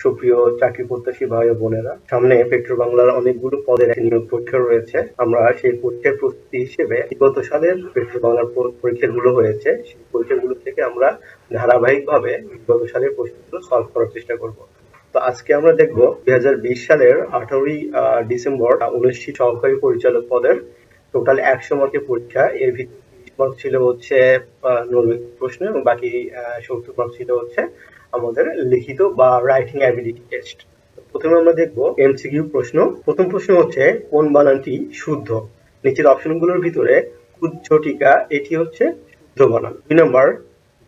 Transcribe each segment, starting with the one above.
সুপ্রিয় চাকরি প্রত্যাশী ভাই ও বোনেরা, সামনে পেট্রো বাংলার অনেকগুলো পদের একটি নিয়োগ পরীক্ষা রয়েছে। আমরা সেই পরীক্ষার প্রস্তুতি হিসেবে বিগত সালের পেট্রো বাংলার পরীক্ষাগুলো হয়েছে, সেই পরীক্ষাগুলো থেকে আমরা ধারাবাহিকভাবে বিগত সালের প্রশ্নগুলো সলভ করার চেষ্টা করব। তো আজকে আমরা দেখব 2020 সালের 18ই ডিসেম্বর অনুষ্ঠিত সহকারী পরিচালক পদের টোটাল 100 মার্কের পরীক্ষা। এর ভিতরে 30 মার্ক ছিল হচ্ছে নৈর্ব্যক্তিক প্রশ্ন এবং বাকি 70 মার্ক ছিল হচ্ছে আমাদের লিখিত বা রাইটিং অ্যাবিলিটি টেস্ট। প্রথমে আমরা দেখব এমসিকিউ প্রশ্ন। প্রথম প্রশ্ন হচ্ছে কোন বানানটি শুদ্ধ? নিচের অপশনগুলোর ভিতরে কুজ্ঝটিকা এটি হচ্ছে শুদ্ধ বানান। 2 নম্বর,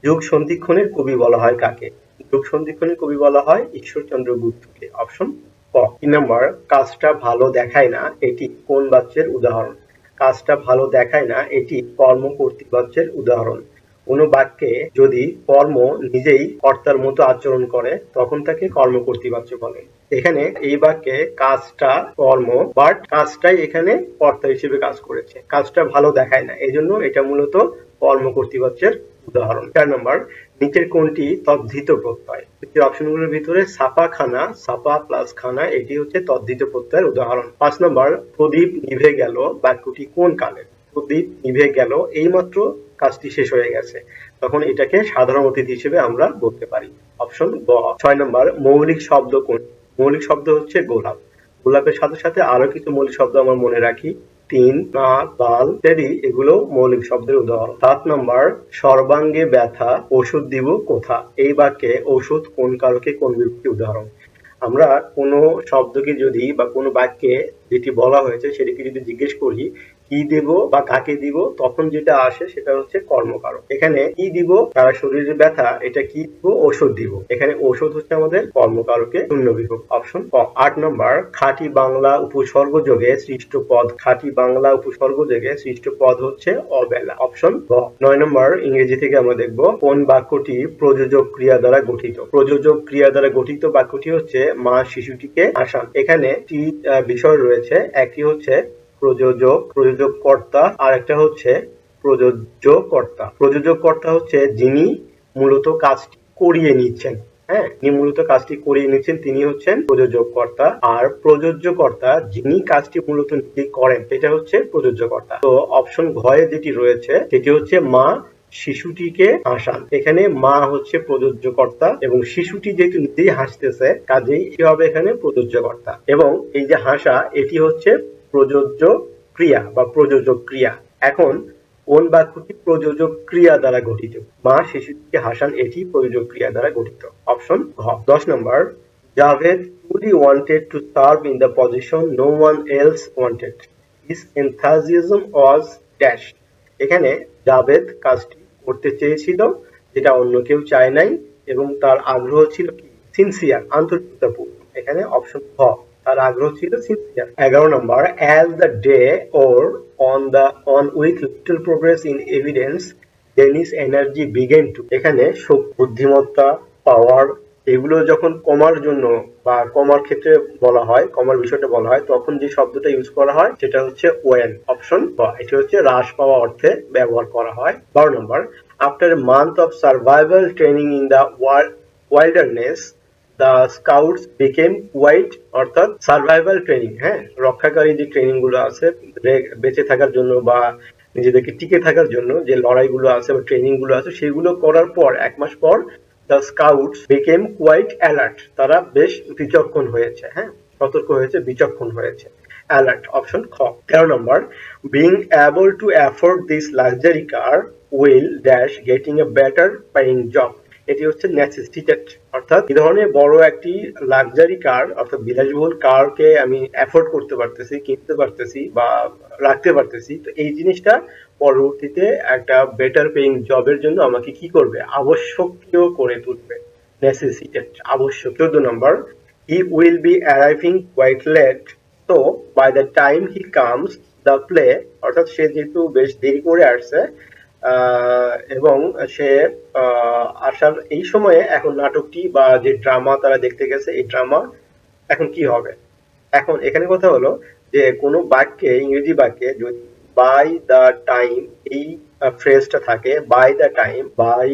যুগ সন্ধিক্ষণের কবি বলা হয় কাকে? যুগ সন্ধিক্ষণের কবি বলা হয় ঈশ্বরচন্দ্র গুপ্তকে। অপশন ক। 3 নম্বর, কাজটা ভালো দেখায় না এটি কোন বাচ্যের উদাহরণ? কাজটা ভালো দেখায় না এটি কর্ম কর্তৃবাচ্যের উদাহরণ। কোনো বাক্যে যদি কর্ম নিজেই কর্তার মতো আচরণ করে তখন তাকে কর্ম কর্তৃবাচ্য বলে। এখানে এই বাক্যে কাজটা কর্ম, বাট কাজটাই এখানে কর্তা হিসেবে কাজ করেছে। কাজটা ভালো দেখায় না, এই জন্য এটা মূলত কর্ম কর্তৃবাচ্যের উদাহরণ। 4 নম্বর, নিচের কোনটি তদ্ধিত প্রত্যয়? নিচের অপশনগুলোর ভিতরে সাপা খানা, সাপা প্লাস খানা এটি হচ্ছে তদ্ধিত প্রত্যয়ের উদাহরণ। 5 নম্বর, প্রদীপ নিভে গেল বাক্যটি কোন কালে? প্রদীপ নিভে গেল এইমাত্র কাজটি শেষ হয়ে গেছে, তখন এটাকে সাধারণ অতিথি হিসেবে আমরা বলতে পারি। অপশন গ। 6 নম্বর, মৌলিক শব্দ কোন? মৌলিক শব্দ হচ্ছে গোলাপ। গোলাপের সাথে সাথে আরো কিছু মৌলিক শব্দ আমার মনে রাখি, তিন, না, বাল ইত্যাদি, এগুলো মৌলিক শব্দের উদাহরণ। 7 নম্বর, সর্বাঙ্গে ব্যথা ওষুধ দিব কোথা? এই বাক্যে ওষুধ কোন কারকে কোন বিভক্তি উদাহরণ? আমরা কোনো শব্দকে যদি বা কোনো বাক্যে যেটি বলা হয়েছে সেটিকে যদি জিজ্ঞেস করি কি দেব বা কাকে দিব, তখন যেটা আসে সেটা হচ্ছে কর্মকারক। এখানে কি দিব, তারা শরীরে ব্যথা, এটা কি দিব, ওষুধ দিব। এখানে ওষুধ হচ্ছে আমাদের কর্মকারকে শূন্য বিভক্তি। অপশন ক। 8 নম্বর, খাঁটি বাংলা উপসর্গ যোগে সৃষ্ট পদ। খাঁটি বাংলা উপসর্গ যোগে সৃষ্ট পদ হচ্ছে অবেলা। অপশন গ। 9 নম্বর, ইংরেজি থেকে আমরা দেখব কোন বাক্যটি প্রযোজক ক্রিয়া দ্বারা গঠিত? প্রযোজক ক্রিয়া দ্বারা গঠিত বাক্যটি হচ্ছে মা শিশুটিকে হাসান। এখানে একটি বিষয় রয়েছে, একটি হচ্ছে প্রযোজক, প্রযোজক কর্তা, আর একটা হচ্ছে প্রযোজ্য কর্তা। প্রযোজক কর্তা হচ্ছে যিনি মূলত কাজটি করিয়ে নিচ্ছেন। হ্যাঁ, যিনি মূলত কাজটি করিয়ে নিচ্ছেন তিনি হচ্ছেন প্রযোজক কর্তা। আর প্রযোজ্য কর্তা যিনি কাজটি মূলত নিজে করেন সেটা হচ্ছে প্রযোজ্য কর্তা। তো অপশন ঘয়ে যেটি রয়েছে সেটি হচ্ছে মা শিশুটিকে হাসান। এখানে মা হচ্ছে প্রযোজ্য কর্তা এবং শিশুটি যেহেতু নিজেই হাসতেছে কাজেই এটি হবে এখানে প্রযোজ্য কর্তা। এবং এই যে হাসা এটি হচ্ছে প্রযোজ্য ক্রিয়া বা প্রযোজক ক্রিয়া। এখন কোন বাক্যটি প্রযোজক ক্রিয়া দ্বারা গঠিত? মা শিশুটিকে হাসান এটি প্রযোজক ক্রিয়া দ্বারা গঠিত। অপশন ঘ। 10 নম্বর, Javed truly wanted to serve in the position no one else wanted. His enthusiasm was dash. এখানে জাভেদ কাজটি করতে চেয়েছিল যেটা অন্য কেউ চায় নাই এবং তার আগ্রহ ছিল কি সিনসিয়ার, আন্তরিকতাপূর্ণ। এখানে অপশন খ, তার আগ্রহ ছিল sincere. 11 number, as the day or on with little progress in evidence Dennis energy began to। এখানে বুদ্ধিমত্তা, পাওয়ার এগুলো যখন কমার জন্য বা কমার ক্ষেত্রে বলা হয়, কমার বিষয়টা বলা হয়, তখন যে শব্দটা ইউজ করা হয় সেটা হচ্ছে ওয়েন। অপশন ক, এটি হচ্ছে হ্রাস পাওয়া অর্থে ব্যবহার করা হয়। 12 নম্বর, after a month of survival training in the wilderness the scouts became quite, অর্থাৎ সার্ভাইভাল ট্রেনিং, হ্যাঁ, রক্ষাকারী যে ট্রেনিং গুলো আছে বেঁচে থাকার জন্য বা নিজেদেরকে টিকে থাকার জন্য যে লড়াইগুলো আছে বা ট্রেনিং গুলো আছে সেগুলো করার পর 1 মাস পর the scouts became quite alert, তারা বেশ বিচক্ষণ হয়েছে, হ্যাঁ, সতর্ক হয়েছে, বিচক্ষণ হয়েছে। alert, অপশন খ। 13 নম্বর, being able to afford this luxury car will dash getting a better paying job, এটি হচ্ছে নেসেসিটেড, অর্থাৎ এই ধরনের বড় একটি লাক্সারি কার অর্থাৎ বিলাসবহুল কারকে আমি অ্যাফোর্ড করতে পারতেছি, কিনতে পারতেছি বা রাখতে পারতেছি, তো এই জিনিসটা পরবর্তীতে একটা বেটার পেইং জবের জন্য আমাকে কি করবে, আবশ্যকীয় করে তুলবে। নেসেসিটেড, আবশ্যক। 14 নম্বর, he will be arriving quite late, তো by the time he comes the play, অর্থাৎ সে যেহেতু বেশ দেরি করে আসছে এবং সে আসার এই সময়ে এখন নাটকটি বা যে ড্রামা তারা দেখতে গেছে এই ড্রামা এখন কি হবে। এখন এখানে কথা হলো যে কোনো বাক্যে, ইংরেজি বাক্যে যদি বাই দ্য টাইম এই ফ্রেজটা থাকে, by the time, by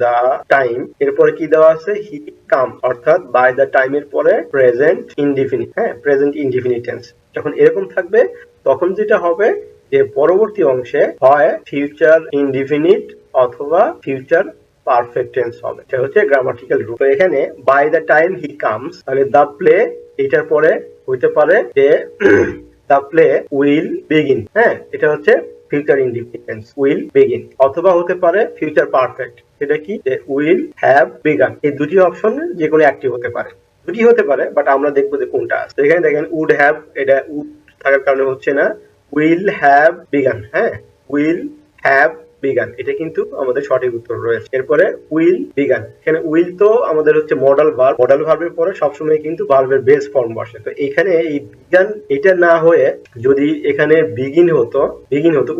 the time, এরপরে কি দেওয়া আছে, হি কাম, অর্থাৎ বাই দ্য টাইমের পরে প্রেজেন্ট ইনডিফিনিট, হ্যাঁ প্রেজেন্ট ইনডিফিনিট টেন্স। যখন এরকম থাকবে তখন যেটা হবে যে পরবর্তী অংশে হয় ফিউচার ইনডিফিনিট অথবা ফিউচার পারফেক্ট টেন্স হবে। এটা হচ্ছে গ্রামাটিক্যাল রুল। তো এখানে by the time he comes, তাহলে দ্য প্লে এটার পরে হইতে পারে যে দ্য প্লে উইল বিগিন, হ্যাঁ এটা হচ্ছে ফিউচার ইনডিফিনিট উইল বিগিন, অথবা হতে পারে ফিউচার পারফেক্ট, সেটা কি যে উইল হ্যাভ বিগান। এই দুটি অপশন যে কোনো একটি হতে পারে, দুটি হতে পারে, বাট আমরা দেখবো যে কোনটা আছে। এখানে দেখেন উড হ্যাভ, এটা উড থাকার কারণে হচ্ছে না, উইল হ্যাভ বিগান, হ্যাঁ উইল হ্যাভ বিগান, এটা কিন্তু আমাদের সঠিক উত্তর রয়েছে। এরপরে উইল বিগান, এখানে উইল তো আমাদের হচ্ছে মডাল ভার্ব, মডাল ভার্বের পরে সবসময় কিন্তু ভার্বের বেস ফর্ম বসে। তো এখানে এই বিগান এটা না হয়ে যদি এখানে বিগিন হতো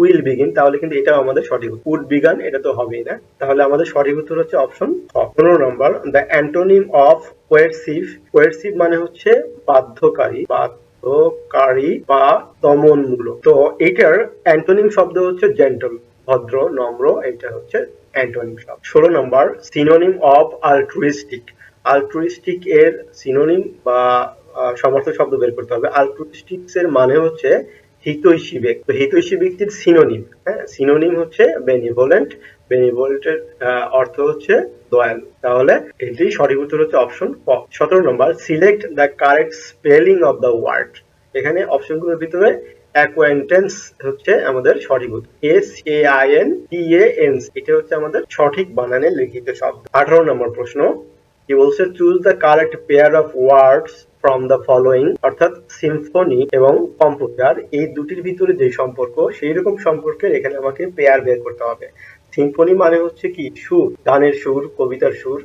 উইল বিগিন, তাহলে কিন্তু এটা আমাদের সঠিক উত্তর। উড বিগান এটা তো হবেই না, তাহলে আমাদের সঠিক উত্তর হচ্ছে অপশন 15 নম্বর। The antonym of coercive, coercive মানে হচ্ছে বাধ্যকারী বা দমনমূলক। তো এটার অ্যান্টোনিম শব্দ হচ্ছে জেন্টল, ভদ্র নম্র, এটা হচ্ছে অ্যান্টোনিম শব্দ। 16 নম্বর সিনোনিম অফ আলট্রুইস্টিক, আলট্রুইস্টিক এর সিনোনিম বা সমার্থক শব্দ বের করতে হবে। আলট্রুইস্টিক এর মানে হচ্ছে হিতৈষী ব্যক্তি, তো হিতৈষী ব্যক্তির সিনোনিম, হ্যাঁ সিনোনিম হচ্ছে বেনিভোলেন্ট, বেনিভোলেন্টের অর্থ হচ্ছে দয়ালু, তাহলে এটি সঠিক উত্তর হচ্ছে অপশন ক। 17 নম্বর select the correct spelling of the word, এখানে অপশনগুলোর ভিতরে অ্যাকোয়াইন্টেন্স হচ্ছে আমাদের সঠিক উত্তর, SAINTANS, এটা হচ্ছে আমাদের সঠিক বানানে লিখিত শব্দ। 18 নম্বর প্রশ্ন, কি বলছে, choose the correct pair of words from the following, অর্থাৎ সিম্ফনি এবং কম্পোজার এই দুটির ভিতরে যে সম্পর্ক, সেই রকম সম্পর্কের এখানে আমাকে পেয়ার বের করতে হবে। সিম্ফনি মানে হচ্ছে কি সুর, গানের সুর, কবিতার সুর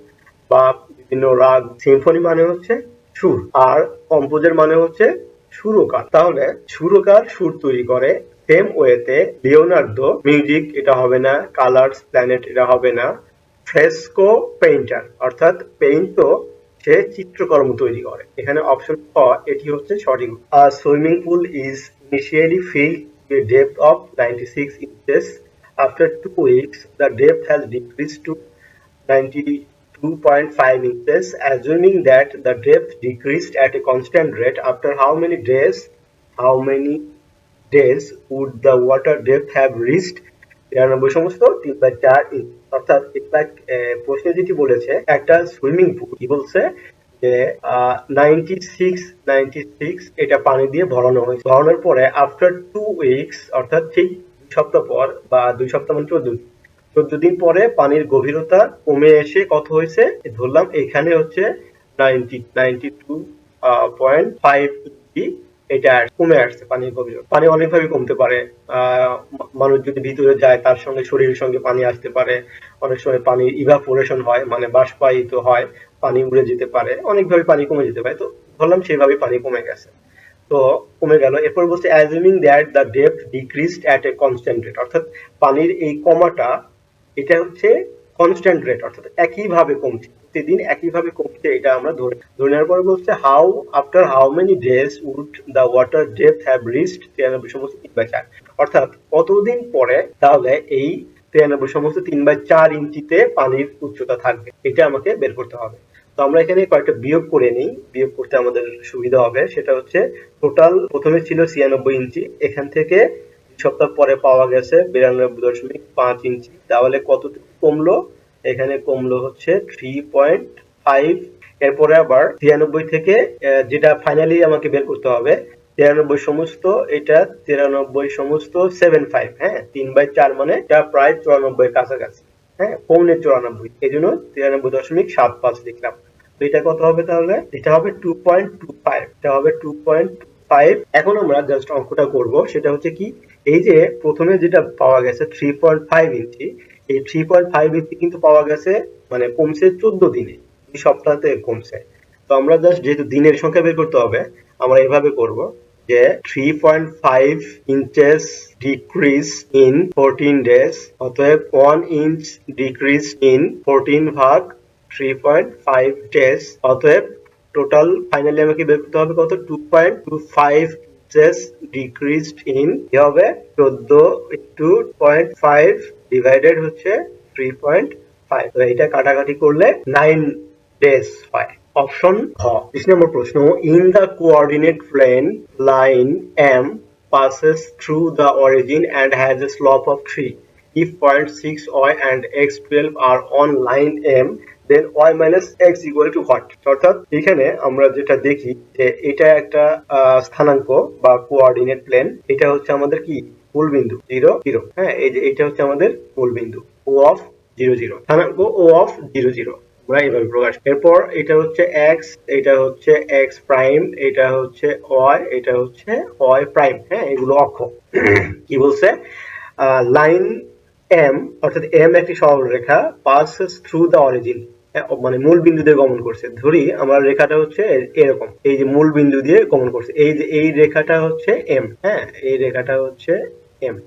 বা বিভিন্ন রাগ। সিম্ফনি মানে হচ্ছে সুর, আর কম্পোজার মানে হচ্ছে সুরকার। তাহলে সুরকার সুর তৈরি করে, সেম ওয়েতে লিওনার্দো মিউজিক এটা হবে না, কালার্স প্ল্যানেট এটা হবে না, ফ্রেস্কো পেইন্টার, অর্থাৎ পেইন্টও সে চিত্রকর্ম তৈরি করে। এখানে অপশন ক এটি হচ্ছে সঠিক। Swimming pool is initially filled to a depth of 96 inches. After 2 weeks, the depth has decreased to 92.5 inches. Assuming that the depth decreased at a constant rate, after how many days would the water depth have reached 93 সমস্ত 3/4 inch. অর্থাৎ প্রশ্নে যেটি বলেছে একটা swimming pool, কি বলছে যে 96 এটা পানি দিয়ে ভরানো হয়েছে, ভরানোর পরে আফটার 2 উইকস, অর্থাৎ ঠিক 2 সপ্তাহ পর বা 2 সপ্তাহ মানে 14 দিন পরে পানির গভীরতা কমে এসে কত হয়েছে, ধরলাম এখানে হচ্ছে 92.5 ইঞ্চি, এটা কমে আসছে পানির গভীরতা। পানি অনেকভাবে কমতে পারে, মানুষ যদি ভিতরে যায় তার সঙ্গে শরীরের সঙ্গে পানি আসতে পারে, অনেক সময় পানি ইভাপোরেশন হয় মানে বাষ্পায়িত হয়, পানি উড়ে যেতে পারে, অনেকভাবে পানি কমে যেতে পারে। তো ধরলাম সেভাবে পানি কমে গেছে, তো কমে গেল। এরপর বলছে assuming that the depth decreased at a constant rate, অর্থাৎ পানির এই কমাটা এটা হচ্ছে কনস্ট্যান্ট রেট, অর্থাৎ একইভাবে কমছে, প্রতিদিন একইভাবে কমছে, এটা আমরা ধরে নেওয়ার পরে বলছে how after how many days would the water depth have reached 93 সমস্ত 3/4, অর্থাৎ কতদিন পরে তাহলে এই 93 সমস্ত 3/4 ইঞ্চিতে পানির উচ্চতা থাকবে, এটা আমাকে বের করতে হবে। তো আমরা এখানে কয়েকটা বিয়োগ করে নিই, বিয়োগ করতে আমাদের সুবিধা হবে। সেটা হচ্ছে টোটাল প্রথমে ছিল 96 ইঞ্চি, এখান থেকে সপ্তাহ পরে পাওয়া গেছে 92.5 ইঞ্চি, তাহলে কতটুকু কমলো, এখানে কমলো হচ্ছে 3.5। এরপরে আবার 93 থেকে যেটা ফাইনালি আমাকে বের করতে হবে 93 সমস্ত, এটা 93 সমস্ত 75, হ্যাঁ 3/4 মানে এটা প্রায় 94 এর কাছাকাছি, হ্যাঁ 94, এই জন্য 93.75 লিখলাম। তো এটা কত হবে তাহলে, এটা হবে 2.25, এটা হবে 2.5। এখন আমরা জাস্ট অঙ্কটা করব, সেটা হচ্ছে কি, এই যে প্রথমে যেটা পাওয়া গেছে 3.5 ইঞ্চি, এই 3.5 ইঞ্চি কিন্তু পাওয়া গেছে মানে কমছে 14 দিনে, 2 সপ্তাহতে কমছে। তো আমরা জাস্ট যেহেতু দিনের সংখ্যা বের করতে হবে, আমরা এভাবে করব যে 3.5 inches decrease in 14 days, অতএব 1 inch decrease in 14 ভাগ 3.5 days, অতএব টোটাল ফাইনালি আমাকে বের করতে হবে কত, 2.25 inches decreased in, কি হবে 14 into 0.5 ডিভাইডেড হচ্ছে 3.5 5। তো এটা কাটাকাটি করলে 9 days হয়। অপশন ঘ। 30 নম্বর প্রশ্ন, in the coordinate plane line M passes through the origin and has a slope of 3. If point 6y and x12 are on line M, then y minus x equal to what? অর্থাৎ এখানে আমরা যেটা দেখি যে এটা একটা স্থানাঙ্ক বা কোঅর্ডিনেট প্লেন। এটা হচ্ছে আমাদের কি মূল বিন্দু 0 0। হ্যাঁ, এই যে এটা হচ্ছে আমাদের মূল বিন্দু O of 0 0, স্থানাঙ্ক O of 0 0 আমরা এইভাবে প্রকাশ। এরপর এটা হচ্ছে x, এটা হচ্ছে x প্রাইম, এটা হচ্ছে y, এটা হচ্ছে y প্রাইম। হ্যাঁ, এগুলো অক্ষ। কি বলছে, লাইন M অর্থাৎ M একটি সরলরেখা passes through the origin, মানে মূল বিন্দু দিয়ে গমন করছে। ধরি আমার রেখাটা হচ্ছে এরকম, এই যে মূল বিন্দু দিয়ে গমন করছে, এই যে এই রেখাটা হচ্ছে M। হ্যাঁ, এই রেখাটা হচ্ছে M।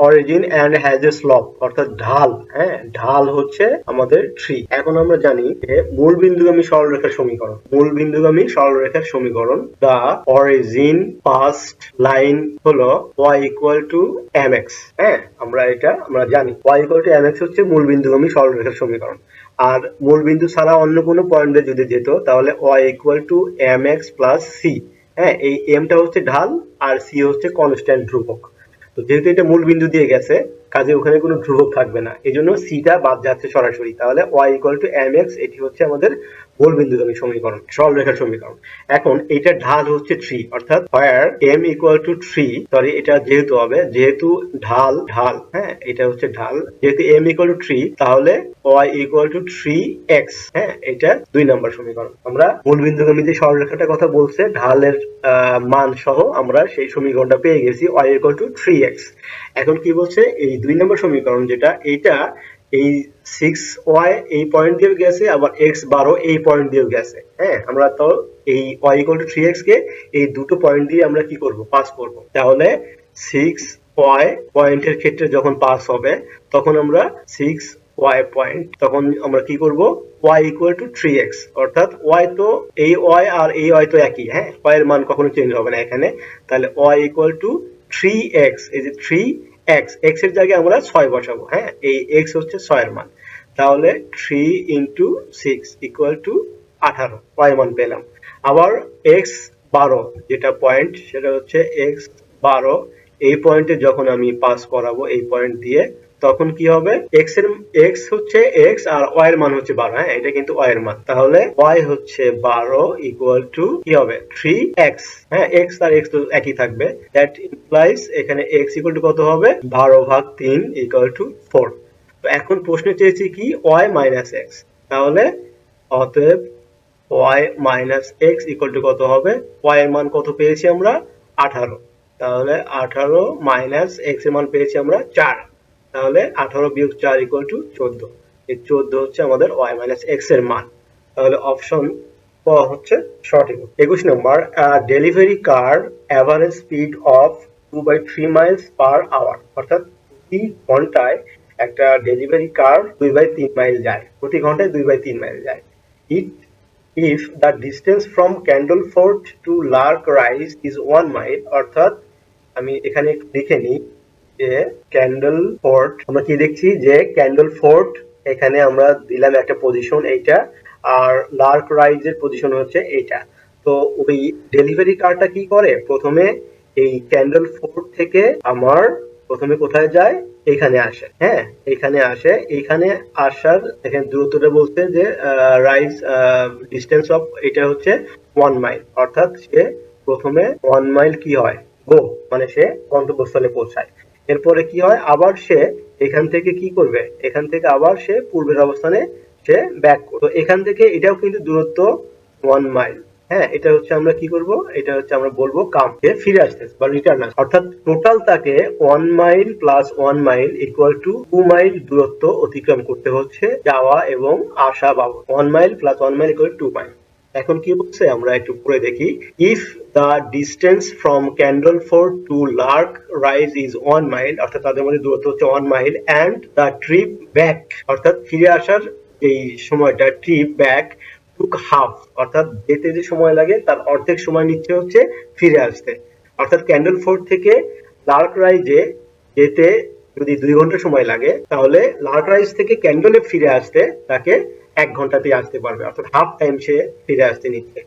Origin and has a slope অর্থাৎ ঢাল। হ্যাঁ, ঢাল হচ্ছে আমাদের 3। এখন আমরা জানি যে মূল বিন্দুগামী সরলরেখার সমীকরণ, মূল বিন্দুগামী সরলরেখার সমীকরণ দা অরিজিন পাস্ট লাইন হলো y ইকুয়াল টু mx। হ্যাঁ, আমরা জানি y ইকুয়াল টু mx হচ্ছে মূল বিন্দুগামী সরলরেখার সমীকরণ। আর মূল বিন্দু ছাড়া অন্য কোনো পয়েন্টে যদি যেত তাহলে y equal to mx plus c। হ্যাঁ, এই m টা হচ্ছে ঢাল আর c হচ্ছে কনস্ট্যান্ট ধ্রুবক। তো যেহেতু এটা মূল বিন্দু দিয়ে গেছে, কাজে ওখানে কোনো ধ্রুবক থাকবে না, এজন্য সি টা বাদ যাচ্ছে সরাসরি। তাহলে y ইকুয়াল টু mx, এটি হচ্ছে আমাদের মূল বিন্দুগামী সমীকরণ, সরলরেখার সমীকরণ। এখন এটা ঢাল হচ্ছে 3, অর্থাৎ where m equal to 3, sorry এটা যেহেতু হবে, যেহেতু ঢাল, হ্যাঁ এটা হচ্ছে ঢাল, যেহেতু m ইকুয়াল টু 3 তাহলে y ইকুয়াল টু 3x। হ্যাঁ, এটা 2 নম্বর সমীকরণ। আমরা মূল বিন্দুগামী যে সরলরেখাটার কথা বলছে ঢালের মান সহ আমরা সেই সমীকরণটা পেয়ে গেছি y ইকুয়াল টু 3x। এখন কি বলছে, এই 2 নম্বর সমীকরণ যেটা, এটা এই 6y এই পয়েন্ট দিয়ে গেছে, আবার x12 এই পয়েন্ট দিয়ে গেছে। হ্যাঁ, আমরা তো এই y ইকুয়াল টু 3x কে এই দুটো পয়েন্ট দিয়ে আমরা কি করব, পাস করব। তাহলে 6y পয়েন্টের ক্ষেত্রে যখন পাস হবে তখন আমরা 6y পয়েন্ট, তখন আমরা কি করব, y ইকুয়াল টু 3x, অর্থাৎ y তো এই y আর এই y তো একই। হ্যাঁ, y এর মান কখনো চেঞ্জ হবে না এখানে। তাহলে y ইকুয়াল টু 3x, এই যে 3x, x এর জায়গায় আমরা 6 বসাবো। হ্যাঁ, এই x হচ্ছে 6 এর মান। তাহলে 3 ইনটু 6 ইকুয়াল টু 18, y মান পেলাম। আবার x12 যেটা পয়েন্ট, সেটা হচ্ছে x12, এই পয়েন্টে যখন আমি পাস করাবো এই পয়েন্ট দিয়ে, তখন কি হবে, x হচ্ছে x আর y এর মান হচ্ছে 12। হ্যাঁ, এটা কিন্তু y এর মান। তাহলে y হচ্ছে 12 ইকুয়াল টু কি হবে, 3x। হ্যাঁ, x আর x তো একই থাকবে। দ্যাট ইমপ্লাইজ এখানে x ইকুয়াল টু কত হবে, 12/3 ইকুয়াল টু 4। তো এখন প্রশ্নে চেয়েছি কি, y মাইনাস x। তাহলে অতএব y minus x equal to কত হবে, y এর মান কত পেয়েছি আমরা, 18। তাহলে 18 মাইনাস x এর মান পেয়েছি আমরা 4। তাহলে 18 বিয়োগ 4 ইকুয়াল টু 14। এই 14 হচ্ছে আমাদের y মাইনাস x এর মান। তাহলে অপশন ক হচ্ছে সঠিক। 21 নম্বর, delivery car average speed of 2/3 miles per hour, অর্থাৎ প্রতি ঘন্টায় একটা ডেলিভারি কার 2/3 মাইল যায়, প্রতি ঘন্টায় 2/3 মাইল যায়। if the distance from Candleford to Lark Rise is 1 mile, অর্থাৎ আমি এখানে একটু লিখে নিই যে ক্যান্ডলফোর্ড, আমরা কি দেখছি যে ক্যান্ডলফোর্ড, এখানে আমরা দিলাম একটা পজিশন এইটা, আর লার্ক রাইজের পজিশন হচ্ছে এইটা। তো ওই ডেলিভারি কারটা কি করে, প্রথমে এই ক্যান্ডলফোর্ড থেকে আমার প্রথমে কোথায় যায়, এখানে আসে। হ্যাঁ, এখানে আসে, এখানে আসার এখানে দূরত্বটা বলতে যে রাইজ ডিস্টেন্স অফ, এটা হচ্ছে 1 মাইল, অর্থাৎ সে প্রথমে 1 মাইল কি হয়, গো, মানে সে গন্তব্যস্থলে পৌঁছায়। এরপরে কি হয়, আবার সে এখান থেকে কি করবে, এখান থেকে আবার সে পূর্বের অবস্থানে সে ব্যাক করবে। তো এখান থেকে এটাও কিন্তু দূরত্ব 1 মাইল। হ্যাঁ, এটা হচ্ছে আমরা কি করব, এটা হচ্ছে আমরা বলবো কাম, যে ফিরে আসতেছে বা রিটার্ন আসছে। অর্থাৎ টোটাল তাকে 1 mile plus 1 mile equal to 2 mile দূরত্ব অতিক্রম করতে হচ্ছে যাওয়া এবং আসা বাবদ। 1 mile plus 1 mile equal to 2 mile. এখন কি বলছে, আমরা একটু পড়ে দেখি। If the distance from Candleford to Lark Rise is 1 mile, অর্থাৎ তাদের মধ্যে দূরত্ব হচ্ছে 1 mile, and the trip back, অর্থাৎ ফিরে আসার এই সময়টা, ট্রিপ ব্যাক টুক হাফ, অর্থাৎ যেতে যে সময় লাগে তার অর্ধেক সময় নিচ্ছে হচ্ছে ফিরে আসতে। অর্থাৎ ক্যান্ডলফোর্ড থেকে লার্ক রাইজে যেতে যদি 2 ঘন্টা সময় লাগে তাহলে লার্ক রাইজ থেকে ক্যান্ডলে ফিরে আসতে তাকে 1 ঘন্টাতেই আসতে পারবে, অর্থাৎ হাফ টাইম সে ফিরে আসতে নিচ্ছে।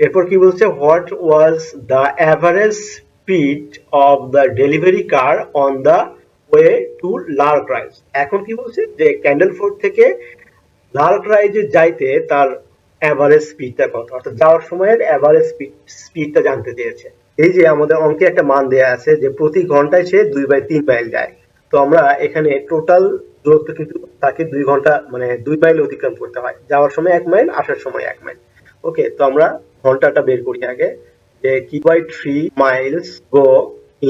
এরপর কি বলছে, what was the average speed of the delivery car on the way to Lark rise. এখন কি বলছে যে ক্যান্ডল ফোর্ট থেকে লার্ক রাইজে যাইতে তার অ্যাভারেজ স্পিডটা কত, অর্থাৎ যাওয়ার সময়ের অ্যাভারেজ স্পিডটা জানতে চেয়েছে। এই যে আমাদের অঙ্কে একটা মান দেয়া আছে যে প্রতি ঘন্টায় সে 2/3 মাইল যায়, তো আমরা এখানে টোটাল দূরত্ব কিন্তু তাকে 2 ঘন্টা মানে 2 মাইল অতিক্রম করতে হয়, যাওয়ার সময় 1 মাইল, আসার সময় 1 মাইল। ওকে, তো আমরা ঘন্টাটা বের করি আগে, যে কি by 3 miles go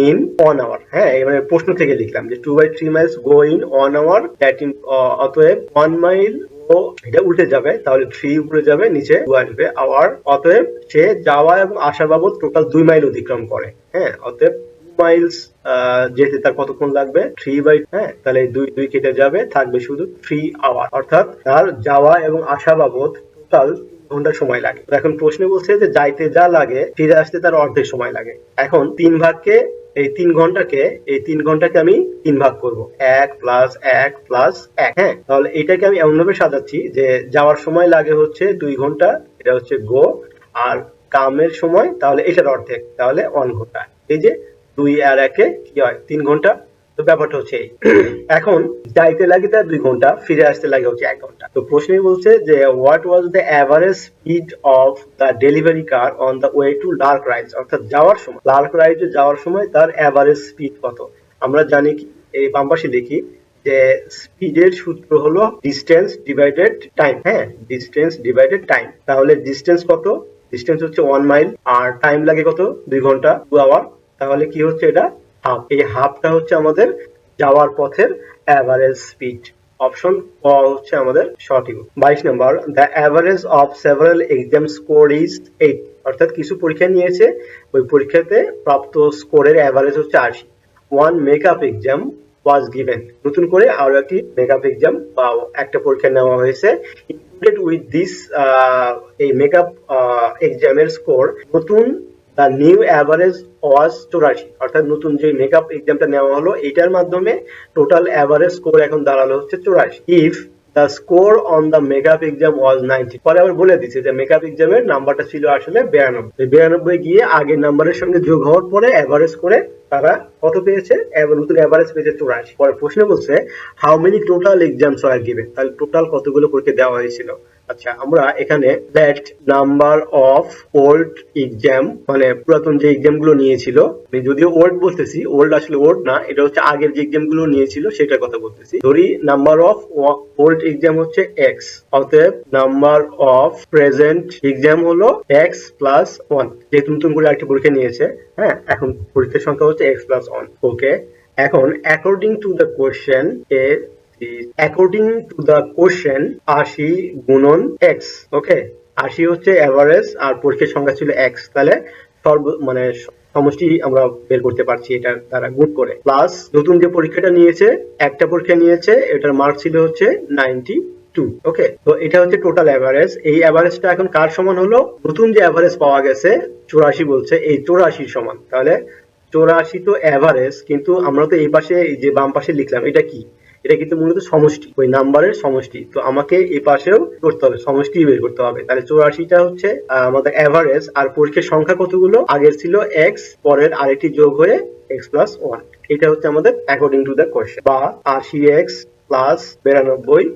in 1 hour. হ্যাঁ, এবারে প্রশ্ন থেকে লিখলাম যে 2/3 miles go in 1 hour, that in অতএব 1 মাইল, ও এটা উল্টে যাবে, তাহলে 3 উপরে যাবে, নিচে 2 আসবে, আওয়ার, অতএব সে যাওয়া এবং আসা বাবদ টোটাল 2 মাইল অতিক্রম করে। হ্যাঁ, অতএব 2 মাইলস যেতে তার কতক্ষণ লাগবে, 3/, হ্যাঁ, তাহলে 2 কেটে যাবে, থাকবে শুধু 3 আওয়ার, অর্থাৎ তার যাওয়া এবং আসা বাবদ টোটাল ঘন্টা সময় লাগে। এখন প্রশ্নে বলছে যে যাইতে যা লাগে ফিরে আসতে তার অর্ধেক সময় লাগে। এখন 3 ঘন্টাকে আমি 3 ভাগ করব, 1 প্লাস 1 প্লাস 1। হ্যাঁ, তাহলে এটাকে আমি এমন ভাবে সাজাচ্ছি যে যাওয়ার সময় লাগে হচ্ছে 2 ঘন্টা, এটা হচ্ছে গো, আর কামের সময় তাহলে এটার অর্ধেক, তাহলে 1 ঘন্টা। এই যে 2 আর 1 কি হয়, 3 ঘন্টা। তো ব্যাপারটা হচ্ছে এই। এখন যাইতে লাগে তার 2 ঘন্টা, ফিরে আসতে লাগে হচ্ছে 1 ঘন্টা। তো প্রশ্নে বলছে যে what was the average speed of the delivery car on the way to Lark rise, অর্থাৎ যাওয়ার সময়, লার্ক রাইজে যাওয়ার সময় তার অ্যাভারেজ স্পিড কত। আমরা জানি কি, এই বাম পাশে লিখি যে স্পিডের সূত্র হলো ডিস্টেন্স ডিভাইডেড টাইম। হ্যাঁ, ডিস্টেন্স ডিভাইডেড টাইম, তাহলে ডিস্টেন্স কত, ডিস্টেন্স হচ্ছে 1 মাইল, আর টাইম লাগে কত, 2 ঘন্টা, 2 আওয়ার, তাহলে কি হচ্ছে এটা হাফ। এই হাফটা হচ্ছে আমাদের যাওয়ার পথের অ্যাভারেজ স্পিড। অপশন ক হচ্ছে আমাদের সঠিক। 22 নম্বর, the average of several exam score is 8, অর্থাৎ কিছু পরীক্ষা নিয়েছে, ওই পরীক্ষাতে প্রাপ্ত স্কোরের অ্যাভারেজ হচ্ছে 80। One makeup exam was given, নতুন করে আরো একটি মেকআপ এক্সাম বা একটা পরীক্ষা নেওয়া হয়েছে। ইনক্লুডেড উইথ দিস, এই মেকআপ এক্সামের স্কোর, নতুন দ্য নিউ অ্যাভারেজ ওয়াজ 84, অর্থাৎ নতুন যে মেকআপ এক্সামটা নেওয়া হলো এটার মাধ্যমে টোটাল অ্যাভারেজ স্কোর এখন দাঁড়ালো হচ্ছে 84। If the score on the makeup exam ওয়াজ 90, পরে আবার বলে দিচ্ছে যে মেকআপ এক্সামের নাম্বারটা ছিল আসলে 92 গিয়ে আগের নাম্বারের সঙ্গে যোগ হওয়ার পরে অ্যাভারেজ করে তারা কত পেয়েছে, নতুন অ্যাভারেজ পেয়েছে 84। পরে প্রশ্ন বলছে how many total exams are given, তাহলে টোটাল কতগুলো পরীক্ষা দেওয়া হয়েছিল। আচ্ছা, আমরা এখানে that number of old exam, মানে পুরাতন যে এক্সাম গুলো নিয়েছিল, আমি যদিও ওল্ড বলতেছি, ওল্ড আসলে ওল্ড না, এটা হচ্ছে আগের যে এক্সাম গুলো নিয়েছিল সেটার কথা বলতেছি। ধরি নাম্বার অফ ওল্ড এক্সাম হচ্ছে x, অতএব নাম্বার অফ প্রেজেন্ট এক্সাম হলো x প্লাস 1, যেহেতু নতুন করে একটা পরীক্ষা নিয়েছে। হ্যাঁ, এখন পরীক্ষার সংখ্যা হচ্ছে x প্লাস 1। ওকে, এখন according to the question according to the question 80 গুণন x। ওকে, 80 হচ্ছে এভারেজ আর পরীক্ষার সংখ্যা ছিল x, তাহলে মানে সমষ্টি আমরা বের করতে পারছি এটা দ্বারা গুণ করে, প্লাস নতুন যে পরীক্ষাটা নিয়েছে, একটা পরীক্ষা নিয়েছে, এটার মার্ক ছিল হচ্ছে 92। ওকে, তো এটা হচ্ছে টোটাল এভারেজ। এই এভারেজটা এখন কার সমান হলো, নতুন যে এভারেজ পাওয়া গেছে 84 বলছে, এই 84 সমান। তাহলে 84 তো এভারেজ, কিন্তু আমরা তো এই পাশে যে বাম পাশে লিখলাম এটা কি, এটা কিন্তু মূলত সমষ্টি, ওই নাম্বারের সমষ্টি। তো আমাকে এই পাশেও করতে হবে, সমষ্টি বের করতে হবে। তাহলে 84টা হচ্ছে আমাদের এভারেজ, আর পরীক্ষার সংখ্যা কতগুলো, আগের ছিল x, পরের আরেকটি যোগ হয়ে x প্লাস 1। এটা হচ্ছে আমাদের অ্যাকর্ডিং টু দ্য কোশ্চেন, বা 80x plus 92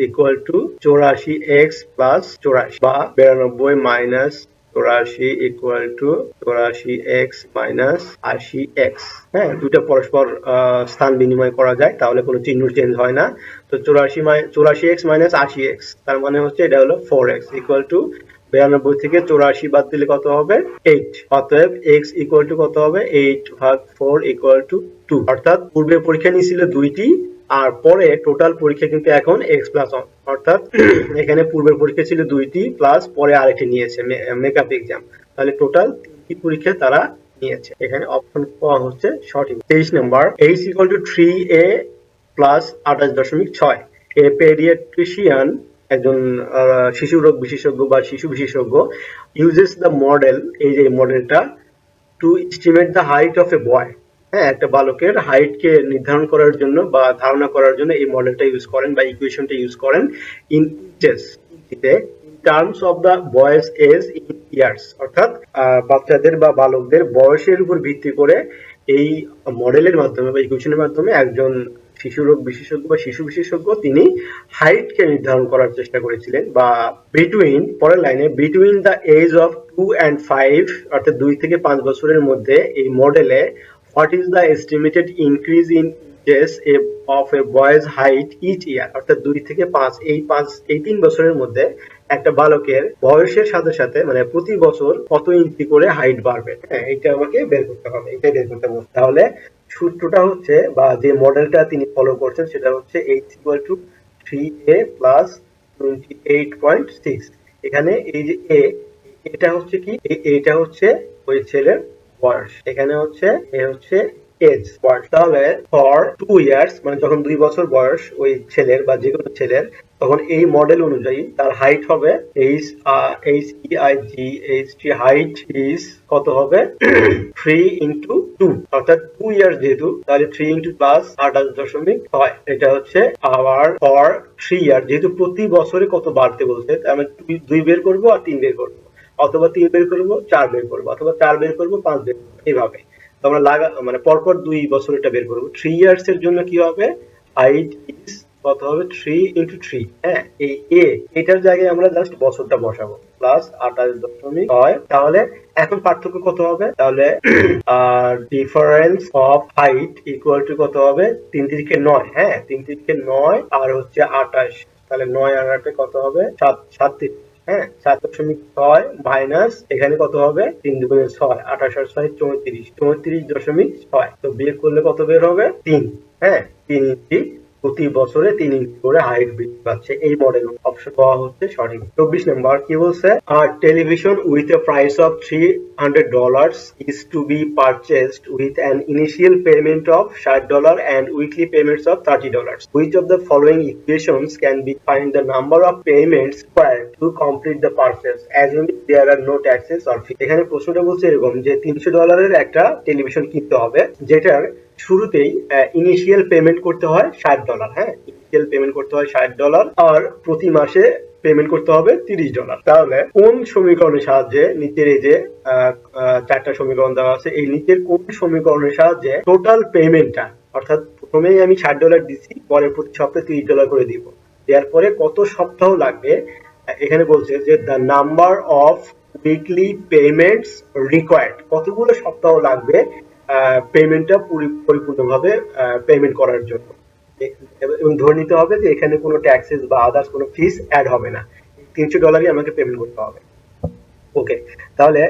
equal to 84x plus 84, বা 92 minus 84 equal to 84x minus 80x। হ্যাঁ, দুটো পরস্পর স্থান বিনিময় করা যায়, তাহলে কোনো চিহ্ন চেঞ্জ হয় না। তো 84x মাইনাস 80x, তার মানে হচ্ছে এটা হলো 4x ইকুয়াল টু 92 থেকে 84 বাদ দিলে কত হবে, 8। অতএব x ইকুয়াল টু কত হবে, 8 ভাগ 4 ইকুয়াল টু 2। অর্থাৎ পূর্বে পরীক্ষা নিয়েছিল 2টি, আর পরে টোটাল পরীক্ষা কিন্তু এখন x প্লাস 1, অর্থাৎ এখানে পূর্বের পরীক্ষা ছিল 2টি প্লাস পরে আরেকটি নিয়েছে মেকআপ এক্সাম, তাহলে টোটাল 3টি পরীক্ষা তারা নিয়েছে। এখানে অপশন ক হচ্ছে সঠিক। 23 নম্বর, h equal to 3a plus 28.6, a pediatrician, একজন শিশু রোগ বিশেষজ্ঞ বা শিশু বিশেষজ্ঞ, ইউজেস দ্য মডেল, এই যে মডেলটা, to estimate the height of a boy, হ্যাঁ, একটা বালকের হাইট কে নির্ধারণ করার জন্য বা ধারণা করার জন্য এই মডেলটা ইউজ করেন বা ইকুয়েশনটা ইউজ করেন ইন ইঞ্চেস, ইঞ্চিতে, in terms of the boy's age in years, অর্থাৎ বাচ্চাদের বা বালকদের বয়সের উপর ভিত্তি করে এই মডেলের মাধ্যমে বা ইকুয়েশনের মাধ্যমে একজন শিশু রোগ বিশেষজ্ঞ বা শিশু বিশেষজ্ঞ তিনি হাইট কে নির্ধারণ করার চেষ্টা করেছিলেন। বা বিটুইন, পরের লাইনে, between the age of 2 and 5, অর্থাৎ 2 থেকে 5 বছরের মধ্যে এই মডেলে what is the estimated increase in inches of a boy's height each year, অর্থাৎ 2 থেকে 5, এই 3 বছরের মধ্যে একটা বালকের বয়সের সাথে সাথে মানে প্রতি বছর কত ইঞ্চি করে হাইট বাড়বে। হ্যাঁ, এটা আমাকে বের করতে হবে, এটাই বের করতে হবে। তাহলে সূত্রটা হচ্ছে বা যে মডেলটা তিনি ফলো করছেন সেটা হচ্ছে h = 3a + 28.6। এখানে এই যে এটা হচ্ছে কি, এটা হচ্ছে ওই ছেলের বয়স, এখানে হচ্ছে এজ বয়স। তাহলে ফর 2 ইয়ার্স মানে যখন 2 বছর বয়স ওই ছেলের বা যে কোনো ছেলের, তখন এই মডেল অনুযায়ী তার হাইট হবে হাইট ইজ কত হবে 3 × 2, অর্থাৎ 2 ইয়ার্স যেহেতু, তাহলে 3 × প্লাস 28.6। এটা হচ্ছে আবার ফর 3 ইয়ার, যেহেতু প্রতি বছরে কত বাড়তে বলছে, আমি 2 বের করব আর 3 বের করব, অথবা 3 বের করব, 4 বের করব, অথবা 4 বের করব, 5 বের করব, এইভাবে আমরা মানে পরপর 2 বছর এটা বের করব। 3 ইয়ার্স এর জন্য কি হবে, হাইট ইজ কত হবে 3 × 3। হ্যাঁ, এই এটার জায়গায় আমরা জাস্ট বছরটা বসাবো, প্লাস 28.6। তাহলে এখন পার্থক্য কত হবে, তাহলে difference of height equal to কত হবে, 3 × 9। হ্যাঁ, 3 × 9 আর হচ্ছে 28, তাহলে 9 আর 8 কত হবে 37। হ্যাঁ, 7.6 মাইনাস এখানে কত হবে 3 × 6, 28 আর 6 34.6। তো বিয়োগ করলে কত বের হবে 3। হ্যাঁ, 3 ইঞ্চি প্রতি বছরে 3 ইঞ্চি করে হাইট বৃদ্ধি পাচ্ছে। এই মডেল অপশন পাওয়া হচ্ছে সঠিক। 24 নম্বর কি বলছে, আর television with a price of $300 is to be purchased with an initial payment of $60 and weekly payments of $30. Which of the following equations can be find the number of payments required to complete the purchase assuming there are no taxes or fees? এখানে প্রশ্নটা বলছে এরকম যে $300 একটা television কিনতে হবে, যেটার শুরুতেই ইনিশিয়াল পেমেন্ট করতে হয় $60। হ্যাঁ, ইনিশিয়াল পেমেন্ট করতে হয় $60 আর প্রতি মাসে পেমেন্ট করতে হবে $30। তাহলে কোন সমীকরণের সাহায্যে, নিচের এই যে 4টা সমীকরণ দেওয়া আছে, এই নিচের কোন সমীকরণের সাহায্যে টোটাল পেমেন্টটা, অর্থাৎ প্রথমেই আমি $60 দিছি, পরে প্রতি সপ্তাহে $30 করে দিব, দেওয়ার পরে কত সপ্তাহ লাগবে, এখানে বলছে যে the number of weekly payments required, কতগুলো সপ্তাহ লাগবে পেমেন্টটা পরিপূর্ণভাবে পেমেন্ট করার জন্য, এবং ধরে নিতে হবে যে এখানে কোনো ট্যাক্সেস বা আদার্স কোনো ফিস অ্যাড হবে না, $300 আমাকে পেমেন্ট করতে হবে। ওকে, তাহলে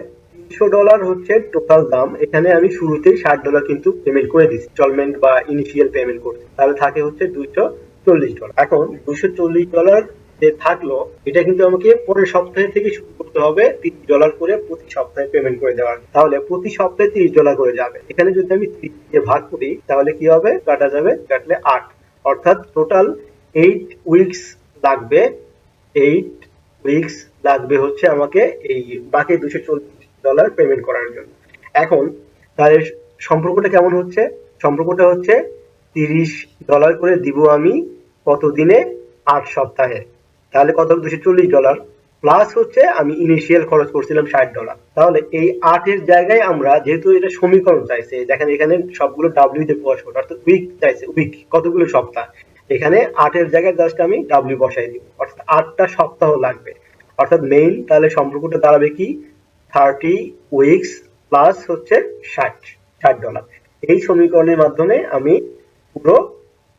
$300 হচ্ছে টোটাল দাম, এখানে আমি শুরুতেই $60 কিন্তু পেমেন্ট করে দিচ্ছি ইনস্টলমেন্ট বা ইনিশিয়াল পেমেন্ট করতে, তাহলে থাকে হচ্ছে $240। এখন $240 যে থাকলো, এটা কিন্তু আমাকে পরের সপ্তাহে থেকে শুরু করতে হবে $30 করে প্রতি সপ্তাহে পেমেন্ট করে দেওয়ার। তাহলে প্রতি সপ্তাহে $30 করে যাবে, এখানে যদি আমি 30 দিয়ে ভাগ করি তাহলে কি হবে, কাটা যাবে, কাটলে 8, অর্থাৎ টোটাল 8 উইকস লাগবে। 8 উইকস লাগবে হচ্ছে আমাকে এই বাকি $240 পেমেন্ট করার জন্য। এখন তাহলে সম্পর্কটা কেমন হচ্ছে, সম্পর্কটা হচ্ছে $30 করে দিব আমি কত দিনে, 8 সপ্তাহে, তাহলে কত হলো $240 প্লাস হচ্ছে আমি ইনিশিয়াল খরচ করছিলাম $60। তাহলে এই 8 এর জায়গায় আমরা, যেহেতু এটা সমীকরণ চাইছে, দেখেন এখানে সবগুলো ডাব্লিউ তে প্রকাশ করতে, অর্থাৎ উইক চাইছে, উইক কতগুলো সপ্তাহ, এখানে 8 এর জায়গায় জাস্ট আমি ডাব্লিউ বসাই দিব, অর্থাৎ 8টা সপ্তাহ লাগবে, অর্থাৎ মেইন তাহলে সম্পর্কটা দাঁড়াবে কি 30 উইকস প্লাস হচ্ছে $60। এই সমীকরণের মাধ্যমে আমি পুরো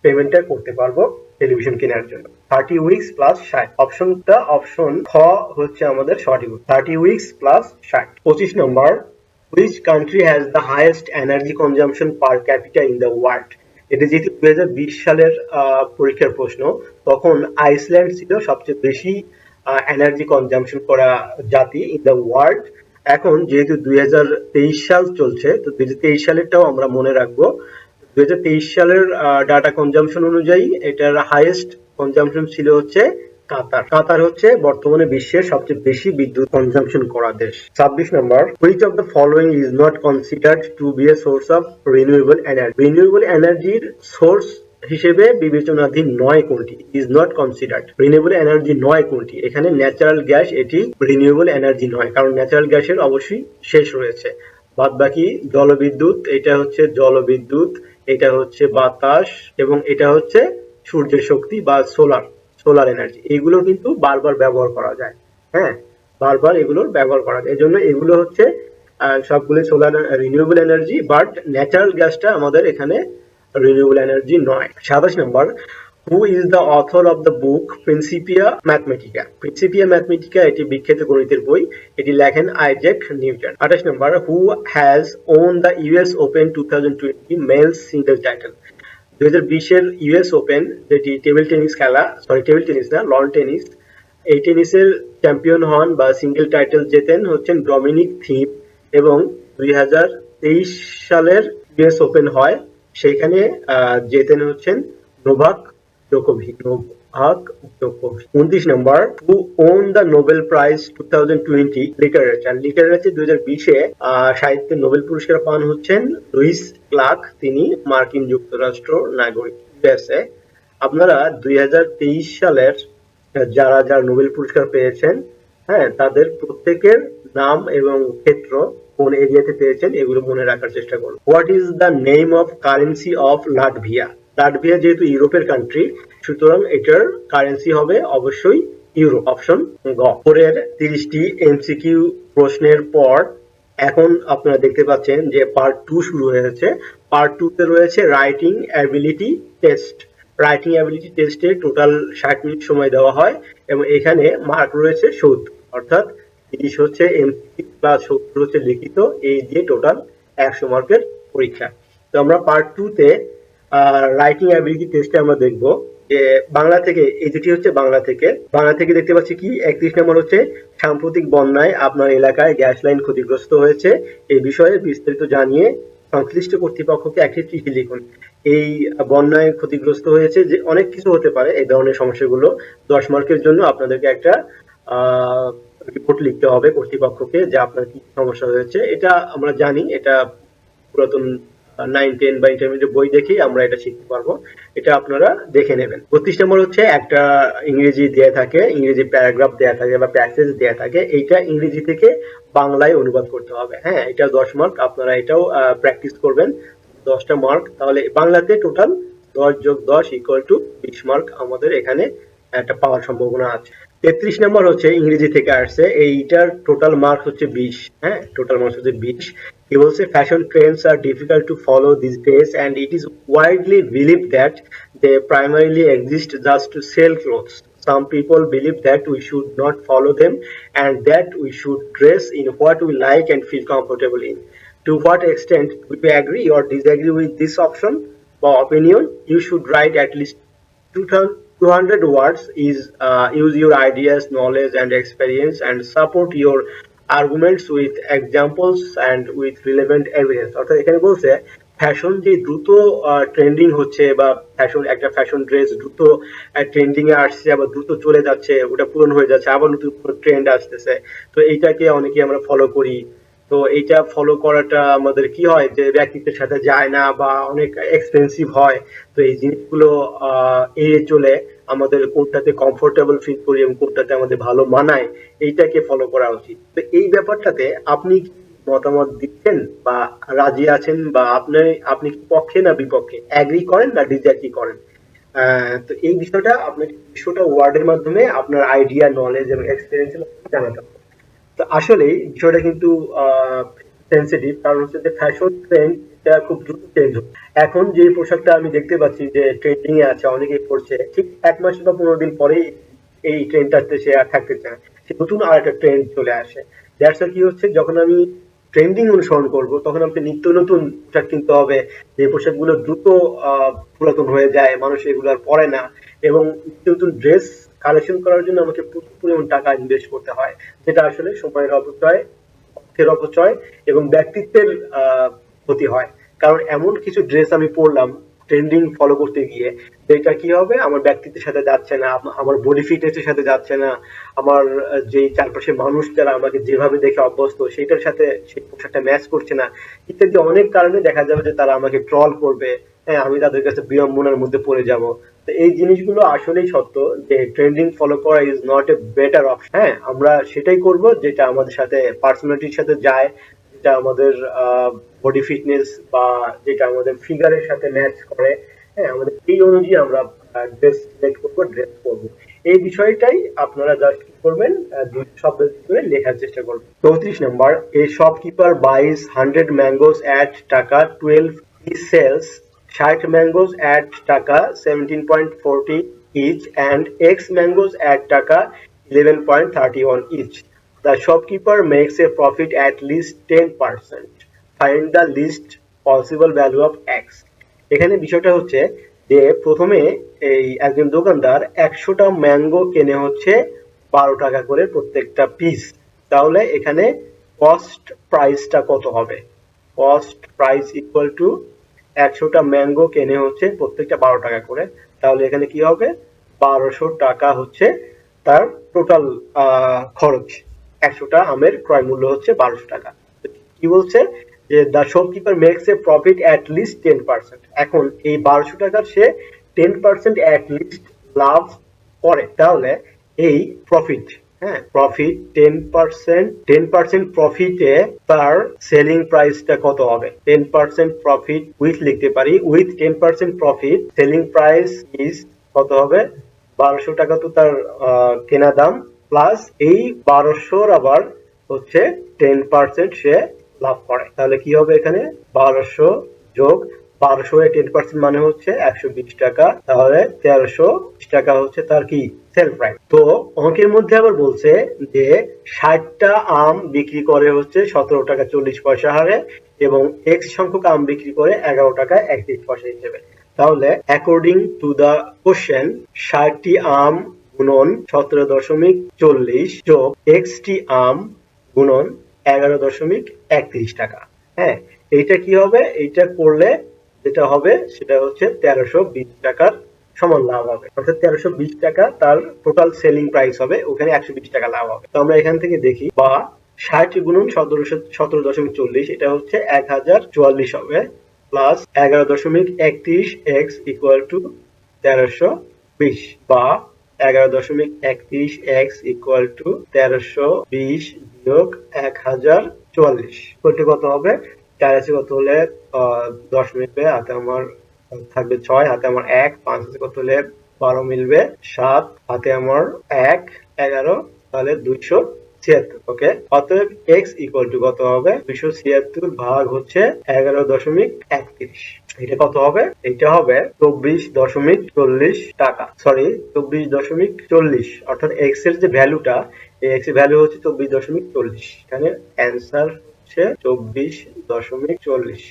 পেমেন্টটা করতে পারবো টেলিভিশন কেনার জন্য। 30 উইকস প্লাস 60, অপশনটা অপশন খ হচ্ছে আমাদের সঠিক, 30 weeks plus 60। 25 number, which country has the highest energy consumption per capita in the world? এটা যেহেতু 2020 সালের পরীক্ষার প্রশ্ন, তখন আইসল্যান্ড ছিল সবচেয়ে বেশি এনার্জি কনজাম্পশন করা জাতি ইন দ্য ওয়ার্ল্ড। এখন যেহেতু 2023 সাল চলছে, তো 2023 সালেরটাও আমরা মনে রাখবো। 2023 সালের ডাটা কনজাম্পশন অনুযায়ী এটার হাইয়েস্ট কনজাম্পশন ছিল হচ্ছে কাতার। কাতার হচ্ছে বর্তমানে বিশ্বের সবচেয়ে বেশি বিদ্যুৎ কনজাম্পশন করা দেশ। 26 নম্বর, which of the following is not considered to be a source of renewable energy? Renewable এনার্জির সোর্স হিসেবে বিবেচনাধীন নয় কোনটি? Is not considered. Renewable energy নয় কোনটি? এখানে ন্যাচারাল গ্যাস এটি রিনিউয়েবল এনার্জি নয়, কারণ ন্যাচারাল গ্যাসের অবশ্যই শেষ রয়েছে। বাদ বাকি জলবিদ্যুৎ, এটা হচ্ছে জলবিদ্যুৎ, এটা হচ্ছে বাতাস, এবং এটা হচ্ছে সূর্যের শক্তি বা সোলার এনার্জি। এগুলো কিন্তু বারবার ব্যবহার করা যায়। হ্যাঁ, বারবার এগুলোর ব্যবহার করা যায়, এজন্য এগুলো হচ্ছে সবগুলো solar renewable energy, but natural গ্যাসটা আমাদের এখানে রিনিউয়েবল এনার্জি নয়। 27 নম্বর, who is the author of the book Principia Mathematica? Principia Mathematica এটি বিখ্যাত গণিতের বই, এটি লেখেন আইজ্যাক নিউটন। 28 নম্বর, who has won the US Open 2020 males single title? 2020-এর ইউএস ওপেন, যেটি টেবিল টেনিস খেলা, টেবিল টেনিস না, লন টেনিস, এই টেনিসের চ্যাম্পিয়ন হন বা সিঙ্গেল টাইটেল জেতেন হচ্ছেন ডমিনিক থিম, এবং 2023 সালের ইউএস ওপেন হয়, সেখানে জেতেন হচ্ছেন নোভাক জোকোভিচ। 29 নম্বর, who won the Nobel prize 2020 literature? Literature 2020-এ সাহিত্যে নোবেল পুরস্কার পান হচ্ছেন লুইস ক্লার্ক, তিনি মার্কিন যুক্তরাষ্ট্র নাগরিক, ইউএসএ। আপনারা 2023 সালের যারা যারা নোবেল পুরস্কার পেয়েছেন, হ্যাঁ, তাদের প্রত্যেকের নাম এবং ক্ষেত্র কোন এরিয়াতে পেয়েছেন এগুলো মনে রাখার চেষ্টা করুন। What is the name of currency of Latvia? Latvia যেহেতু ইউরোপের কান্ট্রি, সুতরাং এটার কারেন্সি হবে অবশ্যই ইউরো, অপশন গ। পরের 30টি এমসিকিউ প্রশ্নের পর এখন আপনারা দেখতে পাচ্ছেন যে পার্ট 2 শুরু হয়েছে। পার্ট 2 তে রয়েছে writing ability test. Writing ability টেস্টে টোটাল 60 মিনিট সময় দেওয়া হয়, এবং এখানে মার্ক রয়েছে 70, অর্থাৎ 30 হচ্ছে এমসিকিউ প্লাস 70 হচ্ছে লিখিত, এই দিয়ে টোটাল 100 মার্কের পরীক্ষা। তো আমরা পার্ট 2 তে রাইটিং অ্যাবিলিটি টেস্টে আমরা দেখব যে বাংলা থেকে, এই দুটি হচ্ছে বাংলা থেকে দেখতে পাচ্ছি কি 31 নম্বর হচ্ছে সাম্প্রতিক বন্যায় আপনার এলাকায় গ্যাস লাইন ক্ষতিগ্রস্ত হয়েছে, এই বিষয়ে বিস্তারিত জানিয়ে সংশ্লিষ্ট কর্তৃপক্ষকে একটি চিঠি লিখুন। এই বন্যায় ক্ষতিগ্রস্ত হয়েছে, যে অনেক কিছু হতে পারে এই ধরনের সমস্যাগুলো, 10 মার্কের জন্য আপনাদেরকে একটা রিপোর্ট লিখতে হবে কর্তৃপক্ষকে যে আপনার কি সমস্যা হয়েছে। এটা আমরা জানি, এটা পুরাতন 9, 10 বা ইন্টারমিডিয়েট বই দেখেই আমরা এটা শিখতে পারবো, এটা আপনারা দেখে নেবেন। 32 নম্বর হচ্ছে একটা ইংরেজি দেয়া থাকে, ইংরেজি প্যারাগ্রাফ দেয়া থাকে বা প্যাসেজ দেয়া থাকে, এইটা ইংরেজি থেকে বাংলায় অনুবাদ করতে হবে। হ্যাঁ, এটা 10 মার্ক, আপনারা এটাও প্র্যাকটিস করবেন, 10টা মার্ক। তাহলে বাংলাতে টোটাল 10 যোগ 10 ইকুয়াল টু 20 মার্ক আমাদের এখানে একটা পাওয়ার সম্ভাবনা আছে। 33 নম্বর হচ্ছে ইংরেজি থেকে আসছে, এইটার টোটাল মার্কস হচ্ছে 20। হ্যাঁ, টোটাল মার্কস হচ্ছে 20। He will say fashion trends are difficult to follow these days and it is widely believed that they primarily exist just to sell clothes. Some people believe that we should not follow them and that we should dress in what we like and feel comfortable in. To what extent do you agree or disagree with this option or opinion? You should write at least 200 words. Use your ideas, knowledge and experience and support your arguments with examples and with relevant evidence. অর্থাৎ এখানে বলছে fashion যে দ্রুত trending হচ্ছে, বা একটা fashion dress দ্রুত trending এ আসছে, আবার দ্রুত চলে যাচ্ছে, ওটা পূরণ হয়ে যাচ্ছে, আবার নতুন ট্রেন্ড আসতেছে, তো এইটাকে অনেকে আমরা ফলো করি। তো এইটা ফলো করাটা আমাদের কি হয় যে ব্যক্তিত্বের সাথে যায় না বা অনেক এক্সপেন্সিভ হয়, তো এই জিনিসগুলো এড়িয়ে চলে আমাদের কোনটাতে কমফোর্টেবল ফিল করি এবং কোনটাতে আমাদের ভালো মানায়, এইটাকে ফলো করা উচিত। তো এই ব্যাপারটাতে আপনি মতামত দিচ্ছেন বা রাজি আছেন, বা আপনি কি পক্ষে না বিপক্ষে, অ্যাগ্রি করেন না ডিসঅ্যাগ্রি করেন? তো এই বিষয়টা ওয়ার্ডের মাধ্যমে আপনার আইডিয়া, নলেজ এবং এক্সপেরিয়েন্স জানাতে হবে। তো আসলে বিষয়টা কিন্তু সেন্সিটিভ, কারণ হচ্ছে যে ফ্যাশন ট্রেন্ড এটা খুব দ্রুত চেঞ্জ হচ্ছে। এখন যে পোশাকটা আমি দেখতে পাচ্ছি যে ট্রেন্ডিং এ আছে, অনেকেই পড়ছে, ঠিক 1 মাস বা 15 দিন পরেই এই ট্রেন্ডটাতে সে আর থাকতে চায়, সে নতুন আর একটা ট্রেন্ড চলে আসে। দ্যাটস কি হচ্ছে, যখন আমি ট্রেন্ডিং অনুসরণ করব তখন আমাকে নিত্য নতুন পোশাক কিনতে হবে, যে পোশাকগুলো দ্রুত পুরাতন হয়ে যায়, মানুষ এগুলো আর পরে না, এবং নিত্য নতুন ড্রেস কালেকশন করার জন্য আমাকে প্রচুর পরিমাণ টাকা ইনভেস্ট করতে হয়, যেটা আসলে সময়ের অপচয়, অর্থের অপচয় এবং ব্যক্তিত্বের ক্ষতি হয়। কারণ এমন কিছু ড্রেস আমি পরলাম, ট্রেন্ডিং ফলো করতে গিয়ে, যেটা কি হবে আমার ব্যক্তিত্বের সাথে যাচ্ছে না, আমার বডি ফিটনেসের সাথে যাচ্ছে না, আমার যে চারপাশে মানুষ যারা আমাকে যেভাবে দেখে অভ্যস্ত সেটার সাথে সেই পোশাকটা ম্যাচ করছে না, ইত্যাদি অনেক কারণে দেখা যাবে যে তারা আমাকে ট্রল করবে। হ্যাঁ, আমি তাদের কাছে বিড়ম্বনার মধ্যে পড়ে যাব। তো এই জিনিসগুলো আসলেই সত্য যে ট্রেন্ডিং ফলো করা is not a better option. হ্যাঁ, আমরা সেটাই করব যেটা আমাদের সাথে পার্সোনালিটির সাথে যায়, যেটা আমাদের বডি ফিটনেস বা যেটা আমাদের ফিগারের সাথে ম্যাচ করে। হ্যাঁ, আমাদের এই অনুযায়ী আমরা ড্রেস সিলেক্ট করবো, ড্রেস করবো। এই বিষয়টাই আপনারা জাস্ট কি করবেন, দুই শব্দের ভিতরে লেখার চেষ্টা করবেন। 34 number, A shopkeeper বাইজ 100 mangoes at টাকা 12, হি সেলস 60 ম্যাঙ্গোস অ্যাট টাকা 17.40 each and X mangoes at টাকা 11.31 each. The shopkeeper makes a profit at least 10%. Find the least possible value of X. এখানে বিষয়টা হচ্ছে যে প্রথমে এই একজন দোকানদার 100টা ম্যাঙ্গো কেনে হচ্ছে 12 টাকা করে প্রত্যেকটা পিস। তাহলে এখানে কস্ট প্রাইসটা কত হবে? কস্ট প্রাইস ইকুয়াল টু 100টা ম্যাঙ্গো কেনে হচ্ছে প্রত্যেকটা 12 টাকা করে, তাহলে এখানে কি হবে 1200 টাকা হচ্ছে তার টোটাল খরচ। 100টা আমের ক্রয় মূল্য হচ্ছে 1200 টাকা। কি বলছে যে the shopkeeper makes a profit at least 10%। এখন এই 1200 টাকার সে 10% অ্যাট লিস্ট লাভ করে, তাহলে এই প্রফিট, হ্যাঁ প্রফিট 10% প্রফিটে তার সেলিং প্রাইসটা কত হবে? 10% প্রফিট উইথ লিখতে পারি, with 10% profit selling price is কত হবে? 1200 টাকা তো তার কেনা দাম, প্লাস এই 1200 আবার হচ্ছে 10% সে লাভ করে। তাহলে কি হবে এখানে 1200 যোগ 1200 এর 10% মানে হচ্ছে 120 টাকা, তাহলে 1320 টাকা হচ্ছে তার কি সেল প্রাইস। তো অঙ্কের মধ্যে আবার বলছে যে 60টা আম বিক্রি করে হচ্ছে 17 টাকা 40 পয়সা হারে এবং এক্স সংখ্যক আম বিক্রি করে 11 টাকা 31 পয়সা হিসেবে। তাহলে অ্যাকর্ডিং টু দা কোশ্চেন 60টি আম গুণন 17.40 যোগ এক্সটি আম গুণন 11.31 টাকা। হ্যাঁ, এইটা কি হবে? এইটা করলে যেটা হবে সেটা হচ্ছে 1320 টাকার সমান লাভ হবে, অর্থাৎ 1320 টাকা তার টোটাল সেলিং প্রাইস হবে, ওখানে 120 টাকা লাভ হবে। তো আমরা এখান থেকে দেখি, বা 60 গুণন 17.40 এটা হচ্ছে 1044 হবে, প্লাস 11.31 এক্স ইকুয়াল টু 1320, বা 11.31 এক্স ইকুয়াল টু 1320 বিয়োগ 1044 কত হবে? 4 আছে কত হলে 10 মিলবে, হাতে আমার থাকবে 6, হাতে আমার 1, 5 আছে কত হলে 12 মিলবে, 7 হাতে আমার 1, 11, তাহলে 276। ওকে, অতএব x ইকুয়াল টু কত হবে? 276 ভাগ হচ্ছে 11.31। এটা কত হবে? এটা হবে 24.40 টাকা, সরি 24.40, অর্থাৎ x এর যে ভ্যালুটা, এই x এর ভ্যালু হচ্ছে 24.40। এখানে অ্যান্সার হচ্ছে 24.40।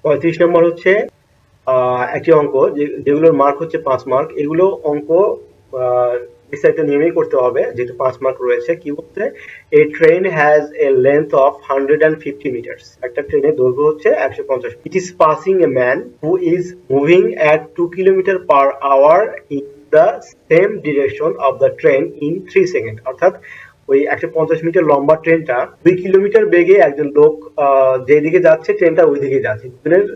পঁয়ত্রিশ নম্বর হচ্ছে একটি অঙ্ক যেগুলোর মার্ক হচ্ছে 5 মার্ক। এগুলো অঙ্ক বিস্তারিত নিয়মেই করতে হবে যেহেতু 5 মার্ক রয়েছে। কি বলছে? A train has a length of 150 metres. একটা ট্রেনের দৈর্ঘ্য হচ্ছে 150। It is passing a man who is moving at 2 kilometre per hour in the same direction of the train in 3 second. অর্থাৎ ওই 150 মিটার লম্বা ট্রেনটা 2 কিলোমিটার বেগে একজন লোক যেদিকে যাচ্ছে ট্রেনটা ওই দিকে যাচ্ছে, দুজনের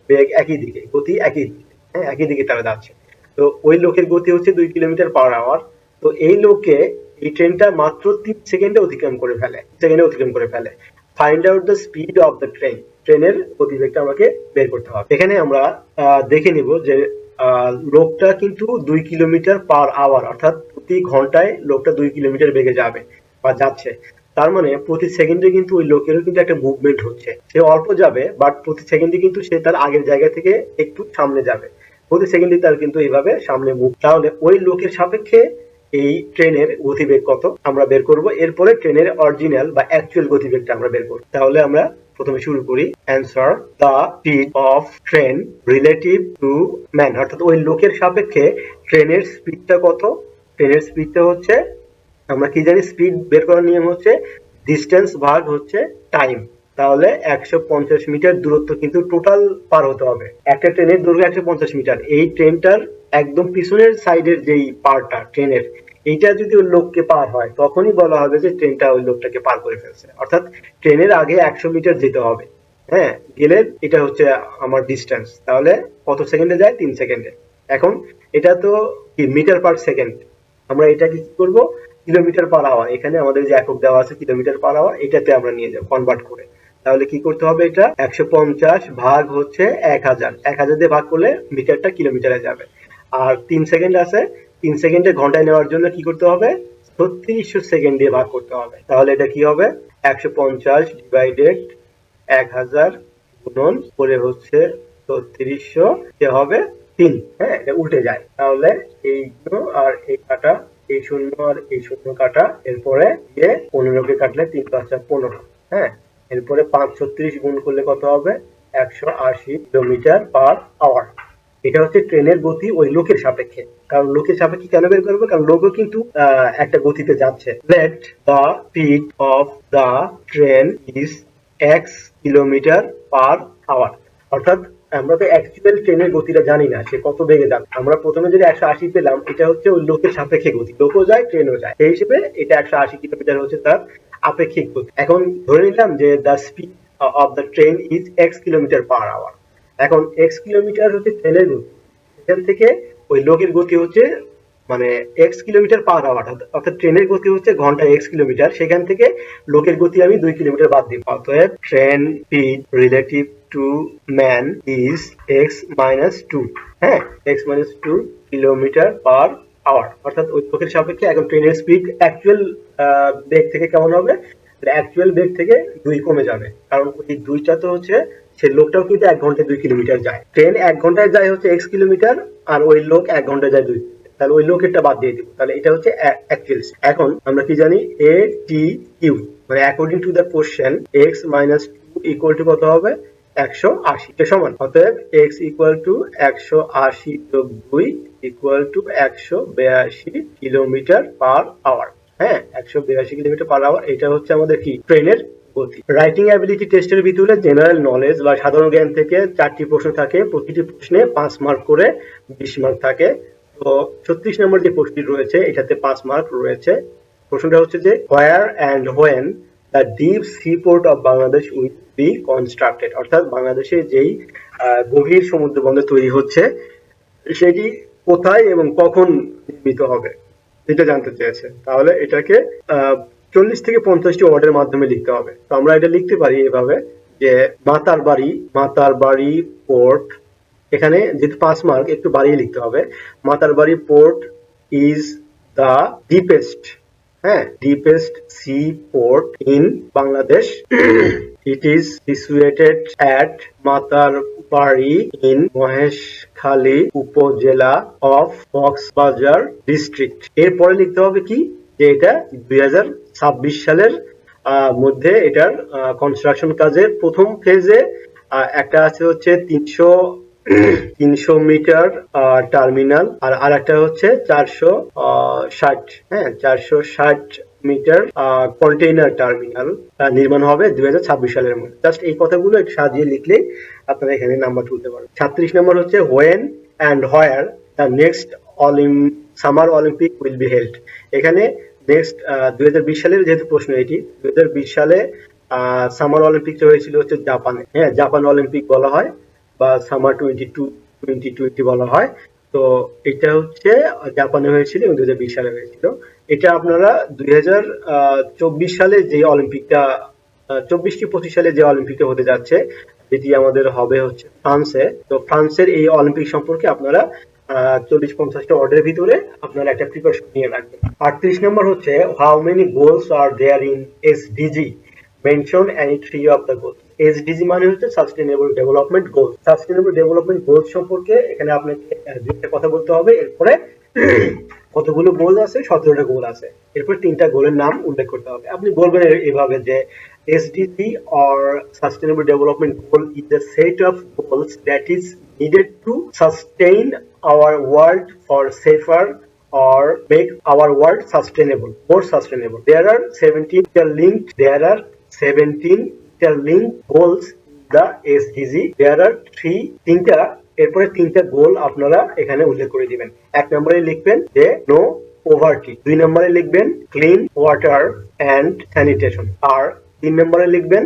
বেগ একই দিকে, গতি একই দিকে, হ্যাঁ একই দিকে তারা যাচ্ছে। তো ওই লোকের গতি হচ্ছে 2 কিলোমিটার পার আওয়ার। তো এই লোকে এই ট্রেনটা মাত্র 3 সেকেন্ডে অতিক্রম করে ফেলে। Find out the speed of the train. ট্রেনের গতিবেগটা আমাকে বের করতে হবে। এখানে আমরা দেখে নিব যে লোকটা কিন্তু 2 কিলোমিটার পার আওয়ার, অর্থাৎ প্রতি ঘন্টায় লোকটা 2 কিলোমিটার বেগে যাবে বা যাচ্ছে। তার মানে প্রতি সেকেন্ডে কিন্তু ওই লোকেরও কিন্তু একটা মুভমেন্ট হচ্ছে। সে অল্প যাবে, বাট প্রতি সেকেন্ডে কিন্তু সে তার আগের জায়গা থেকে একটু সামনে যাবে। প্রতি সেকেন্ডে তার কিন্তু এইভাবে সামনে মুভ। তাহলে ওই লোকের সাপেক্ষে এই ট্রেনের গতিবেগ কত আমরা বের করব। এরপরে ট্রেনের অরিজিনাল বা অ্যাকচুয়াল গতিবেগটা আমরা বের করব। তাহলে আমরা প্রথমে শুরু করি। Answer, the speed of train relative to man, অর্থাৎ ওই লোকের সাপেক্ষে ট্রেনের স্পিডটা কত? ট্রেনের স্পিডটা হচ্ছে, আমরা কি জানি, স্পিড বের করার নিয়ম হচ্ছে ডিস্টেন্স ভাগ হচ্ছে টাইম। তাহলে 150 মিটার দূরত্ব কিন্তু টোটাল পার হতে হবে। একটা ট্রেনের দৈর্ঘ্য 150 মিটার। এই ট্রেনটার একদম পিছনের সাইডের যেই পার্টটা ট্রেনের, এইটা যদি ওই লোককে পার হয় তখনই বলা হবে যে ট্রেনটা ওই লোকটাকে পার করে ফেলছে। অর্থাৎ ট্রেনের আগে 100 মিটার যেতে হবে। হ্যাঁ, গেলে এটা হচ্ছে আমার ডিস্টেন্স। তাহলে কত সেকেন্ডে যায়? 3 সেকেন্ডে। এখন এটা তো কি মিটার পার সেকেন্ড, আমরা এটাকে কি করব? Kilometre per hour. এখানে আমাদের যে একক দেওয়া আছে কিলোমিটার পার আওয়ার, এটাতে আমরা নিয়ে যাব কনভার্ট করে। তাহলে কি করতে হবে? এটা 150 ভাগ হচ্ছে 1000, 1000 দিয়ে ভাগ করলে মিটারটা কিলোমিটারে যাবে। আর 3 সেকেন্ড আছে, 3 সেকেন্ডে ঘন্টায় নেওয়ার জন্য কি করতে হবে? 3600 সেকেন্ড দিয়ে ভাগ করতে হবে। তাহলে এটা কি হবে? 150 ডিভাইডেড 1000 গুণন করে হচ্ছে 3600, কে হবে 3। হ্যাঁ, এটা উল্টে যায়। তাহলে এই আর এই কাটা, এই শূন্য আর এই শূন্য কাটা, এরপরে 15কে কাটলে 3 5 15। হ্যাঁ, এরপরে 536 গুণ করলে কত হবে? 180 কিলোমিটার পার আওয়ার। এটা হচ্ছে ট্রেনের গতি ওই লোকের সাপেক্ষে। কারণ লোকের সাপেক্ষে কেন বের করবো? কারণ লোকও কিন্তু একটা গতিতে যাচ্ছে। Let the speed of the train is x kilometre per hour. অর্থাৎ আমরা তো অ্যাকচুয়াল ট্রেনের গতিটা জানি না, সে কত বেগে যাবে। আমরা প্রথমে যদি 180 পেলাম, এটা হচ্ছে ওই লোকের সাপেক্ষে গতি, লোকও যায় ট্রেনও যায়, সেই হিসেবে এটা 180 কিলোমিটার হচ্ছে তার আপেক্ষিক গতি। এখন ধরে নিলাম যে the speed of the train is x kilometre per hour. এখন x কিলোমিটার হচ্ছে ট্রেনের গতি, এখান থেকে ওই লোকের গতি হচ্ছে মানে x কিলোমিটার পার আওয়ার, অর্থাৎ ট্রেনের গতি হচ্ছে ঘন্টায় x কিলোমিটার, সেখান থেকে লোকের গতি আমি 2 কিলোমিটার বাদ দিব। অতএব train speed relative to man is x minus 2। হ্যাঁ, x minus 2 kilometre per hour. অর্থাৎ ওই লোকের সাপেক্ষে এখন ট্রেনের স্পিড অ্যাকচুয়াল বেগ থেকে কেমন হবে? অ্যাকচুয়াল বেগ থেকে 2 কমে যাবে, কারণ ওই 2টা তো হচ্ছে, সে লোকটাও কিন্তু 1 ঘন্টায় 2 কিলোমিটার যায়। ট্রেন 1 ঘন্টায় যায় হচ্ছে x কিলোমিটার, আর ওই লোক 1 ঘন্টায় যায় 2। তাহলে ওই লোকেরটা বাদ দিয়ে দিব। তাহলে এটা হচ্ছে অ্যাকচুয়াল। এখন আমরা কি জানি? a t q, মানে according to the question x minus 2 equal two কত হবে? 180 এর সমান। অতএব x ইকুয়াল টু 180 যোগ 2 equal to 182 kilometre per hour. হ্যাঁ, 182 কিলোমিটার পার আওয়ার। এটা হচ্ছে আমাদের কি? ট্রেনের গতি। রাইটিং অ্যাবিলিটি টেস্টের ভিতরে জেনারেল নলেজ বা সাধারণ জ্ঞান থেকে 4টি প্রশ্ন থাকে, প্রতিটি প্রশ্নে 5 মার্ক করে 20 মার্ক থাকে। তো 36 নম্বর যে প্রশ্নটি রয়েছে এটাতে 5 মার্ক রয়েছে। প্রশ্নটা হচ্ছে যে হোয়ার and when the deep sea port of Bangladesh will be constructed, অর্থাৎ বাংলাদেশে যেই গভীর সমুদ্র বন্দর তৈরি হচ্ছে সেটি কোথায় এবং কখন নির্মিত হবে, এটা জানতে চেয়েছে। তাহলে এটাকে 40 থেকে 50টি ওয়ার্ডের মাধ্যমে লিখতে হবে। তো আমরা এটা লিখতে পারি এভাবে যে মাতারবাড়ি পোর্ট, এখানে যেহেতু 5 মার্ক একটু বাড়িয়ে লিখতে হবে। Matarbari port is the deepest, হ্যাঁ, deepest sea port in Bangladesh. It is situated at Matarbari in Maheshkhali upazila of Cox's Bazar district. এরপরে লিখতে হবে কি? যে এটা 2026 সালের মধ্যে এটার কনস্ট্রাকশন কাজের প্রথম ফেজে একটা আছে হচ্ছে 300 মিটার টার্মিনাল, আর আরেকটা হচ্ছে 460, হ্যাঁ, 460 মিটার কন্টেইনার টার্মিনাল নির্মাণ হবে 2026 সালের মধ্যে। জাস্ট এই কথাগুলো একটু সাজিয়ে লিখলেই আপনারা এখানে নাম্বার তুলতে পারবেন। 36 নম্বর হচ্ছে when and where the next summer Olympic will be held. এখানে নেক্সট 2020 সালের যেহেতু প্রশ্ন, এটি 2020 সালে সামার অলিম্পিক হয়েছিল হচ্ছে জাপানে। হ্যাঁ, জাপান অলিম্পিক বলা হয় বা সামার 2020 বলা হয়। তো এটা হচ্ছে জাপানে হয়েছিল এবং 2020 সালে হয়েছিল। এটা আপনারা 2024 সালে যে অলিম্পিকটা 24-25 সালে যে অলিম্পিকটা হতে যাচ্ছে, যেটি আমাদের হবে হচ্ছে ফ্রান্সে। তো ফ্রান্সের এই অলিম্পিক সম্পর্কে আপনারা 40-50টা ওয়ার্ডের ভিতরে আপনারা একটা প্রিপারেশন নিয়ে রাখবেন। 38 নম্বর হচ্ছে how many goals are there in SDG, mention any 3 of the goals. SDG মানে হচ্ছে sustainable development goal. Sustainable development goal সম্পর্কে এখানে আপনাকে দুইটা কথা বলতে হবে, এরপরে কতগুলো গোল আছে? 17টা গোল আছে। এরপর 3টা গোলের নাম উল্লেখ করতে হবে। আপনি বলবেন এভাবে যে SDG or Sustainable Development Goal is the set of goals that is needed to sustain our world for safer or make our world sustainable, more sustainable. There are 17 interlinked goals the SDG. There are তিনটা এরপরে 3টা গোল আপনারা এখানে উল্লেখ করে দিবেন। 1 নম্বরে লিখবেন যে নো পভার্টি, 2 নম্বরে লিখবেন ক্লিন ওয়াটার অ্যান্ড স্যানিটেশন, আর 3 নম্বরে লিখবেন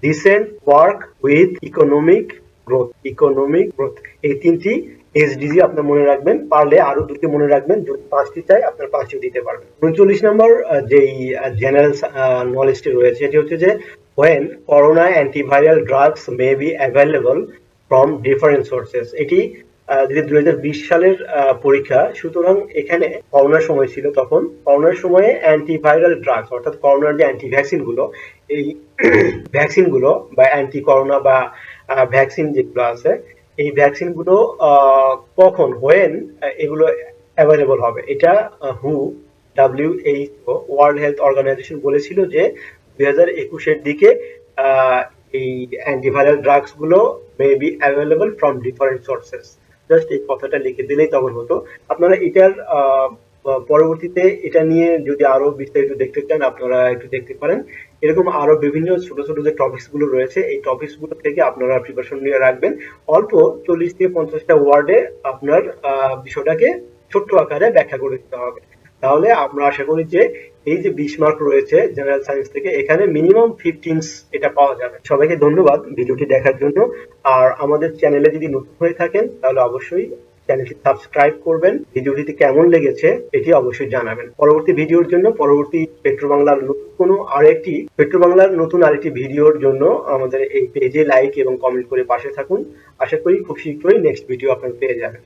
decent work with economic growth. এই 3টি SDG আপনার মনে রাখবেন, পারলে আরো 2টি মনে রাখবেন, যদি 5টি চাই আপনার 5টিও দিতে পারবেন। 39 নম্বর যেই জেনারেল নলেজটি রয়েছে এটি হচ্ছে যে when corona antiviral drugs may be available from different sources. এটি 2020 সালের পরীক্ষা, সুতরাং এখানে করোনার সময় ছিল, তখন করোনার সময়ে অ্যান্টিভাইরাল ড্রাগস অর্থাৎ করোনার যে অ্যান্টি ভ্যাকসিন গুলো, এই ভ্যাকসিন গুলো বা অ্যান্টি করোনা বা ভ্যাকসিন যেগুলো আছে এই ভ্যাকসিন গুলো কখন when এগুলো অ্যাভেলেবল হবে, এটা WHO ওয়ার্ল্ড হেলথ অর্গানাইজেশন বলেছিল যে 2021 এর দিকে এই অ্যান্টিভাইরাল ড্রাগস গুলো may be available from different sources. Just এই কথাটা লিখে দিলেই তখন হতো। আপনারা এটার পরবর্তীতে এটা নিয়ে যদি আরো বিস্তারিত দেখতে চান আপনারা একটু দেখতে পারেন। এরকম আরো বিভিন্ন ছোট ছোট যে টপিকস গুলো রয়েছে এই টপিকস গুলো থেকে আপনারা প্রিপারেশন নিয়ে রাখবেন। অল্প 40 থেকে 50টা ওয়ার্ডে আপনার বিষয়টাকে ছোট্ট আকারে ব্যাখ্যা করে দিতে হবে। তাহলে আমরা আশা করি যে এই যে 20 মার্ক রয়েছে জেনারেল সায়েন্স থেকে, এখানে মিনিমাম 15 এটা পাওয়া যাবে। সবাইকে ধন্যবাদ ভিডিওটি দেখার জন্য। আর আমাদের চ্যানেলে যদি নতুন হয়ে থাকেন তাহলে অবশ্যই চ্যানেলটি সাবস্ক্রাইব করবেন। ভিডিওটি কেমন লেগেছে এটি অবশ্যই জানাবেন। পরবর্তী ভিডিওর জন্য, পরবর্তী পেট্রো বাংলার নতুন আরেকটি ভিডিওর জন্য আমাদের এই পেজে লাইক এবং কমেন্ট করে পাশে থাকুন। আশা করি খুব শীঘ্রই নেক্সট ভিডিও আপনারা পেয়ে যাবেন।